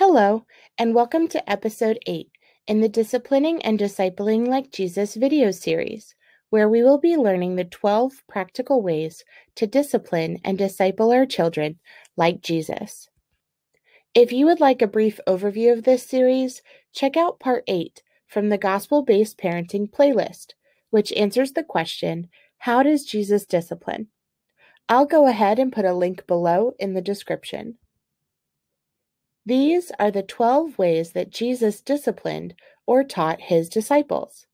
Hello, and welcome to Episode 8 in the Disciplining and Discipling Like Jesus video series, where we will be learning the 12 practical ways to discipline and disciple our children like Jesus. If you would like a brief overview of this series, check out Part 8 from the Gospel-Based Parenting playlist, which answers the question, How does Jesus discipline? I'll go ahead and put a link below in the description. These are the 12 ways that Jesus disciplined or taught his disciples.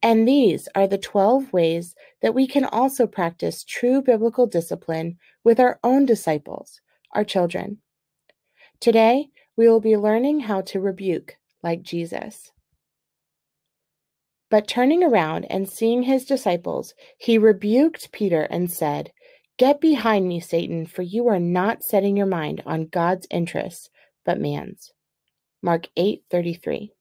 And these are the 12 ways that we can also practice true biblical discipline with our own disciples, our children. Today, we will be learning how to rebuke like Jesus. But turning around and seeing his disciples, he rebuked Peter and said, "Get behind me, Satan, for you are not setting your mind on God's interests, but man's." Mark 8:33.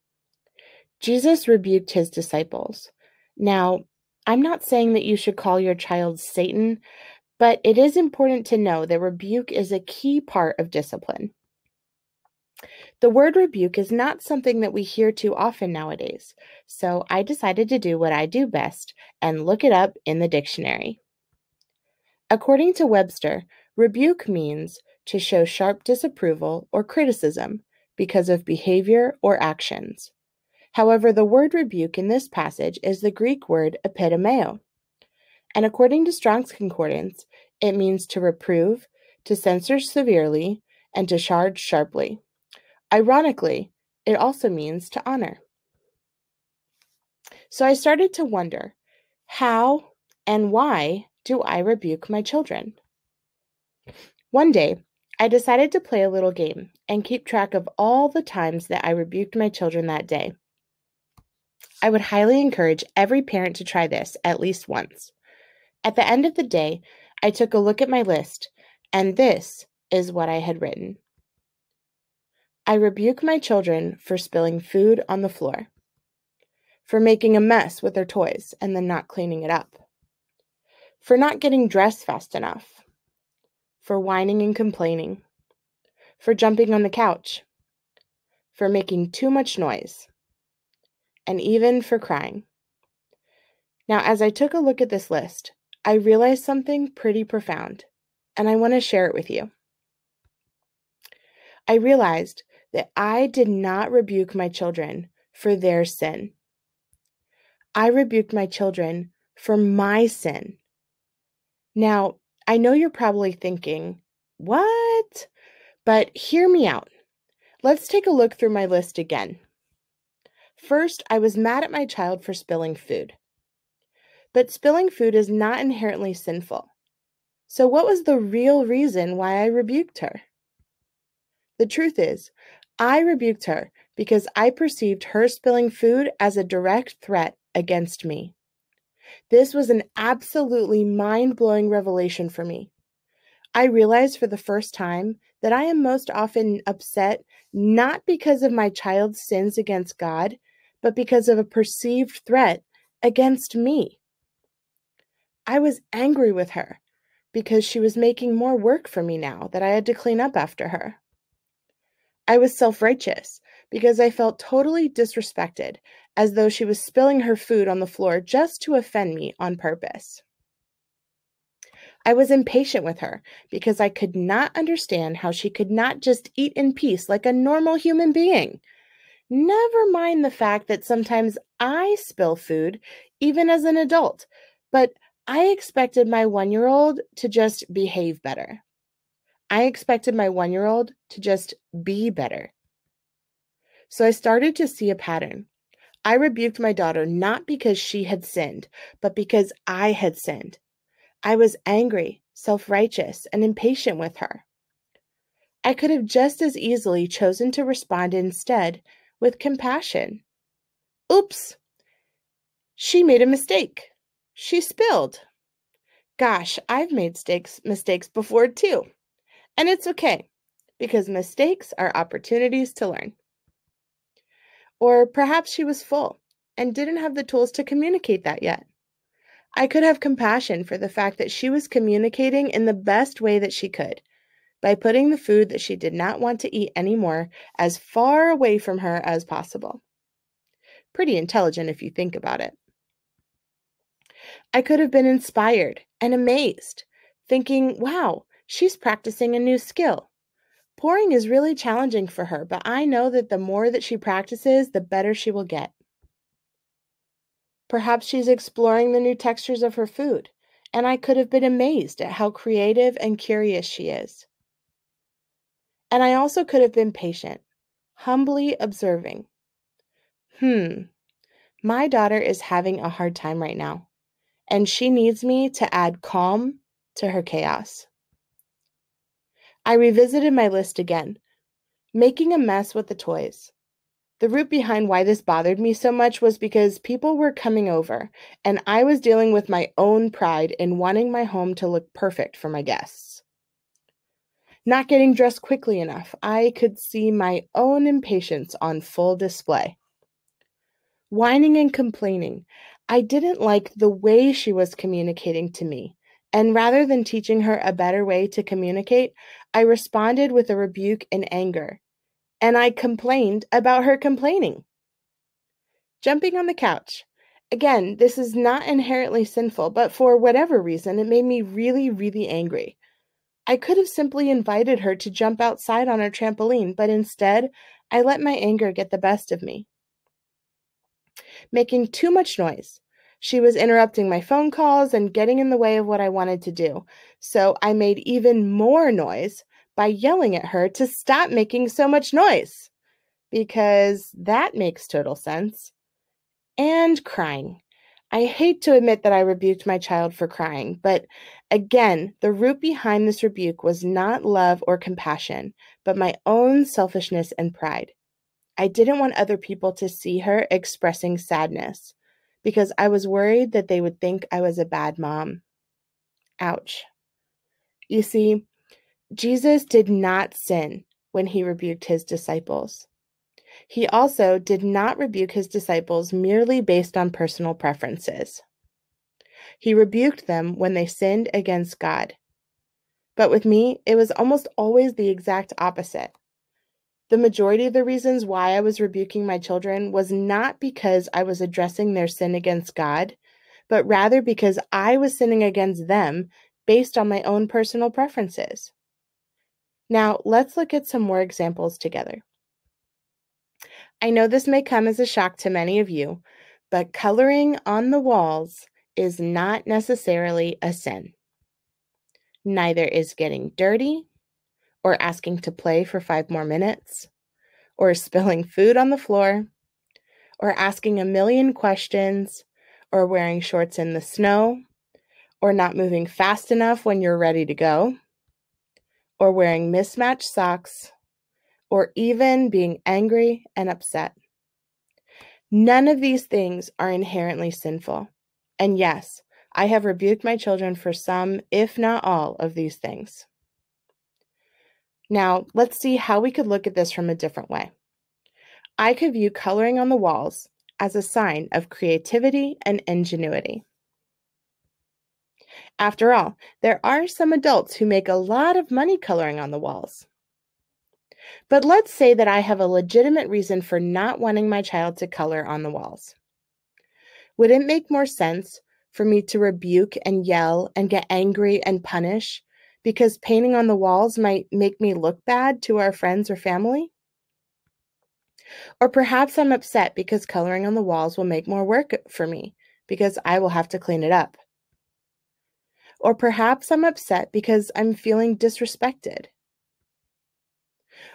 Jesus rebuked his disciples. Now, I'm not saying that you should call your child Satan, but it is important to know that rebuke is a key part of discipline. The word rebuke is not something that we hear too often nowadays, so I decided to do what I do best and look it up in the dictionary. According to Webster, rebuke means to show sharp disapproval or criticism because of behavior or actions. However, the word rebuke in this passage is the Greek word epitomeo, and according to Strong's Concordance, it means to reprove, to censure severely, and to charge sharply. Ironically, it also means to honor. So I started to wonder, how and why do I rebuke my children? One day, I decided to play a little game and keep track of all the times that I rebuked my children that day. I would highly encourage every parent to try this at least once. At the end of the day, I took a look at my list, and this is what I had written. I rebuke my children for spilling food on the floor, for making a mess with their toys and then not cleaning it up, for not getting dressed fast enough, for whining and complaining, for jumping on the couch, for making too much noise, and even for crying. Now, as I took a look at this list, I realized something pretty profound, and I want to share it with you. I realized that I did not rebuke my children for their sin. I rebuked my children for my sin. Now, I know you're probably thinking, what? But hear me out. Let's take a look through my list again. First, I was mad at my child for spilling food. But spilling food is not inherently sinful. So what was the real reason why I rebuked her? The truth is, I rebuked her because I perceived her spilling food as a direct threat against me. This was an absolutely mind-blowing revelation for me. I realized for the first time that I am most often upset not because of my child's sins against God, but because of a perceived threat against me. I was angry with her because she was making more work for me now that I had to clean up after her. I was self-righteous because I felt totally disrespected, as though she was spilling her food on the floor just to offend me on purpose. I was impatient with her because I could not understand how she could not just eat in peace like a normal human being. Never mind the fact that sometimes I spill food, even as an adult, but I expected my 1-year-old to just behave better. I expected my 1-year-old to just be better. So I started to see a pattern. I rebuked my daughter not because she had sinned, but because I had sinned. I was angry, self-righteous, and impatient with her. I could have just as easily chosen to respond instead with compassion. Oops! She made a mistake. She spilled. Gosh, I've made mistakes before too. And it's okay, because mistakes are opportunities to learn. Or perhaps she was full and didn't have the tools to communicate that yet. I could have compassion for the fact that she was communicating in the best way that she could, by putting the food that she did not want to eat anymore as far away from her as possible. Pretty intelligent if you think about it. I could have been inspired and amazed, thinking, wow, she's practicing a new skill. Pouring is really challenging for her, but I know that the more that she practices, the better she will get. Perhaps she's exploring the new textures of her food, and I could have been amazed at how creative and curious she is. And I also could have been patient, humbly observing. My daughter is having a hard time right now, and she needs me to add calm to her chaos. I revisited my list again, making a mess with the toys. The root behind why this bothered me so much was because people were coming over, and I was dealing with my own pride in wanting my home to look perfect for my guests. Not getting dressed quickly enough, I could see my own impatience on full display. Whining and complaining, I didn't like the way she was communicating to me, and rather than teaching her a better way to communicate, I responded with a rebuke and anger, and I complained about her complaining. Jumping on the couch. Again, this is not inherently sinful, but for whatever reason, it made me really, really angry. I could have simply invited her to jump outside on our trampoline, but instead, I let my anger get the best of me. Making too much noise. She was interrupting my phone calls and getting in the way of what I wanted to do, so I made even more noise by yelling at her to stop making so much noise, because that makes total sense. And crying. I hate to admit that I rebuked my child for crying, but again, the root behind this rebuke was not love or compassion, but my own selfishness and pride. I didn't want other people to see her expressing sadness because I was worried that they would think I was a bad mom. Ouch. You see, Jesus did not sin when he rebuked his disciples. He also did not rebuke his disciples merely based on personal preferences. He rebuked them when they sinned against God. But with me, it was almost always the exact opposite. The majority of the reasons why I was rebuking my children was not because I was addressing their sin against God, but rather because I was sinning against them based on my own personal preferences. Now, let's look at some more examples together. I know this may come as a shock to many of you, but coloring on the walls is not necessarily a sin. Neither is getting dirty, or asking to play for 5 more minutes, or spilling food on the floor, or asking a million questions, or wearing shorts in the snow, or not moving fast enough when you're ready to go, or wearing mismatched socks, or even being angry and upset. None of these things are inherently sinful. And yes, I have rebuked my children for some, if not all, of these things. Now, let's see how we could look at this from a different way. I could view coloring on the walls as a sign of creativity and ingenuity. After all, there are some adults who make a lot of money coloring on the walls. But let's say that I have a legitimate reason for not wanting my child to color on the walls. Would it make more sense for me to rebuke and yell and get angry and punish because painting on the walls might make me look bad to our friends or family? Or perhaps I'm upset because coloring on the walls will make more work for me because I will have to clean it up. Or perhaps I'm upset because I'm feeling disrespected.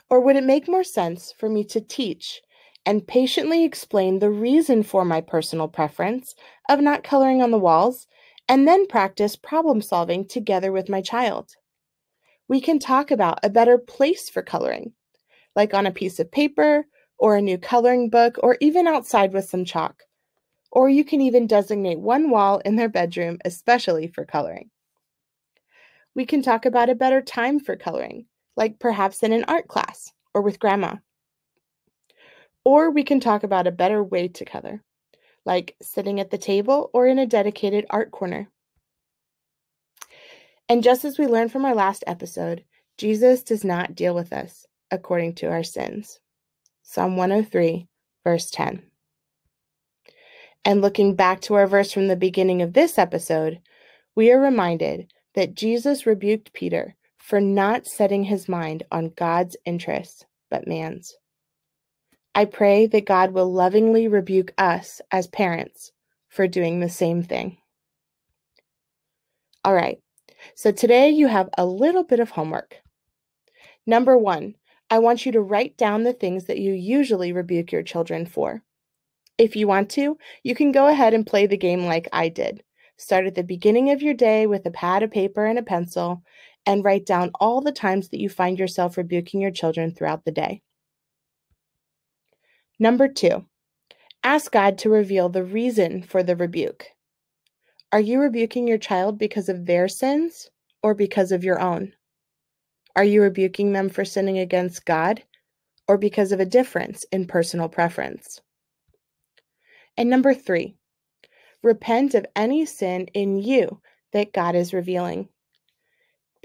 Or would it make more sense for me to teach and patiently explain the reason for my personal preference of not coloring on the walls and then practice problem solving together with my child? We can talk about a better place for coloring, like on a piece of paper or a new coloring book or even outside with some chalk. Or you can even designate one wall in their bedroom especially for coloring. We can talk about a better time for coloring, like perhaps in an art class or with grandma. Or we can talk about a better way to color, like sitting at the table or in a dedicated art corner. And just as we learned from our last episode, Jesus does not deal with us according to our sins. Psalm 103, verse 10. And looking back to our verse from the beginning of this episode, we are reminded that Jesus rebuked Peter for not setting his mind on God's interests, but man's. I pray that God will lovingly rebuke us as parents for doing the same thing. All right, so today you have a little bit of homework. Number 1, I want you to write down the things that you usually rebuke your children for. If you want to, you can go ahead and play the game like I did. Start at the beginning of your day with a pad of paper and a pencil and write down all the times that you find yourself rebuking your children throughout the day. Number 2, ask God to reveal the reason for the rebuke. Are you rebuking your child because of their sins or because of your own? Are you rebuking them for sinning against God or because of a difference in personal preference? And number 3, repent of any sin in you that God is revealing.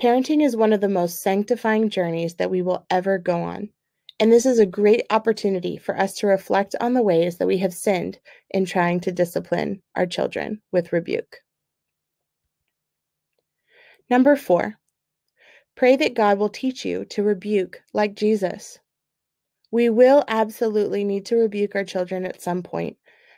Parenting is one of the most sanctifying journeys that we will ever go on, and this is a great opportunity for us to reflect on the ways that we have sinned in trying to discipline our children with rebuke. Number 4, pray that God will teach you to rebuke like Jesus. We will absolutely need to rebuke our children at some point,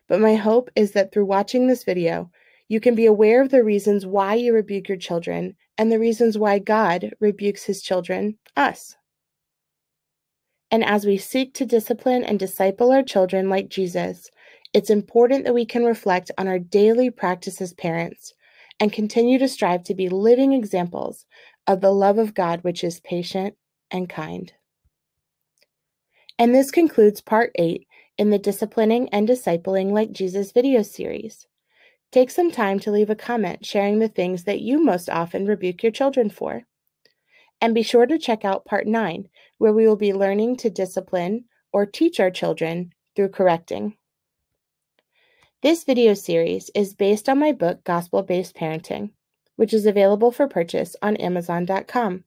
but my hope is that through watching this video, you can be aware of the reasons why you rebuke your children and the reasons why God rebukes his children, us. And as we seek to discipline and disciple our children like Jesus, it's important that we can reflect on our daily practice as parents and continue to strive to be living examples of the love of God, which is patient and kind. And this concludes part 8 in the Disciplining and Discipling Like Jesus video series. Take some time to leave a comment sharing the things that you most often rebuke your children for. And be sure to check out part 9, where we will be learning to discipline or teach our children through correcting. This video series is based on my book, Gospel-Based Parenting, which is available for purchase on Amazon.com.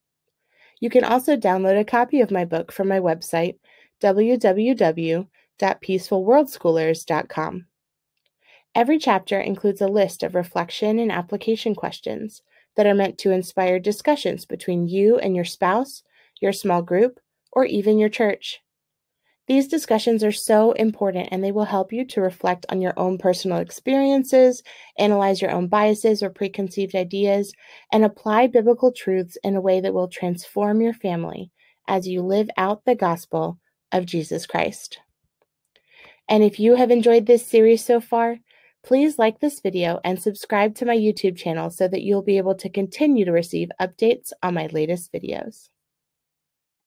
You can also download a copy of my book from my website, www.peacefulworldschoolers.com. Every chapter includes a list of reflection and application questions that are meant to inspire discussions between you and your spouse, your small group, or even your church. These discussions are so important, and they will help you to reflect on your own personal experiences, analyze your own biases or preconceived ideas, and apply biblical truths in a way that will transform your family as you live out the gospel of Jesus Christ. And if you have enjoyed this series so far, please like this video and subscribe to my YouTube channel so that you'll be able to continue to receive updates on my latest videos.